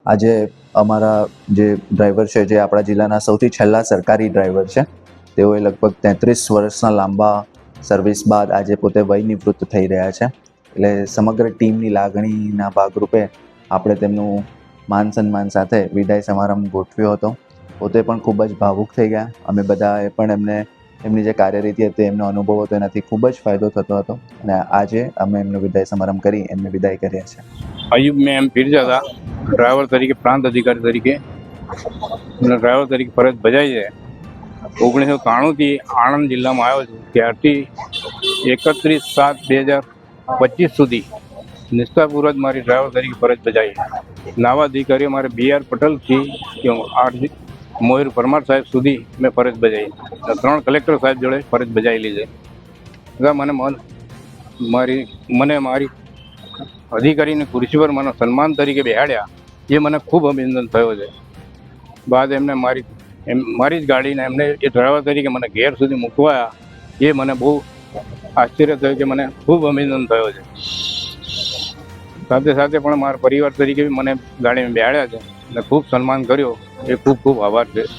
આજે અમારા જે ડ્રાઈવર છે, જે આપણા જિલ્લાના સૌથી છેલ્લા સરકારી ડ્રાઈવર છે, તેઓએ લગભગ 33 વર્ષના લાંબા સર્વિસ બાદ આજે પોતે વય નિવૃત્ત થઈ રહ્યા છે. એટલે સમગ્ર ટીમની લાગણીના ભાગરૂપે આપણે તેમનું માન સન્માન સાથે વિદાય સમારંભ ગોઠવ્યો હતો. પોતે પણ ખૂબ જ ભાવુક થઈ ગયા. અમે બધાએ પણ એમની જે કાર્યરીતિ હતી, એમનો અનુભવ હતો, એનાથી ખૂબ જ ફાયદો થતો હતો અને આજે અમે એમનો વિદાય સમારંભ કરી એમને વિદાય કર્યા છે. अयूब में एम पीरजादा ड्राइवर तरीके प्रांत अधिकारी तरीके ड्राइवर तरीके फरज बजाई है। 1993 आणंद जिला में आयो छुं त्यारथी 31/7/2025 सुधी निष्ठापूर्वक मारी ड्राइवर तरीके फरज बजाई है। नवा अधिकारी हमारे BR पटेल थी मोहिर परमार साहेब सुधी मैं फरज बजाई, 3 कलेक्टर साहेब जोड़े फरज बजाई लीजे। મને મારી અધિકારીની ખુરશી પર મને સન્માન તરીકે બેહાડ્યા, એ મને ખૂબ અભિનંદન થયો છે. બાદ એમને મારી જ ગાડીને એમને એ ડ્રાઈવર તરીકે મને ઘેર સુધી મૂકવાયા, એ મને બહુ આશ્ચર્ય થયું કે મને ખૂબ અભિનંદન થયો છે. સાથે સાથે પણ મારા પરિવાર તરીકે મને ગાડીમાં બેહાડ્યા છે અને ખૂબ સન્માન કર્યો, એ ખૂબ ખૂબ આભાર છે.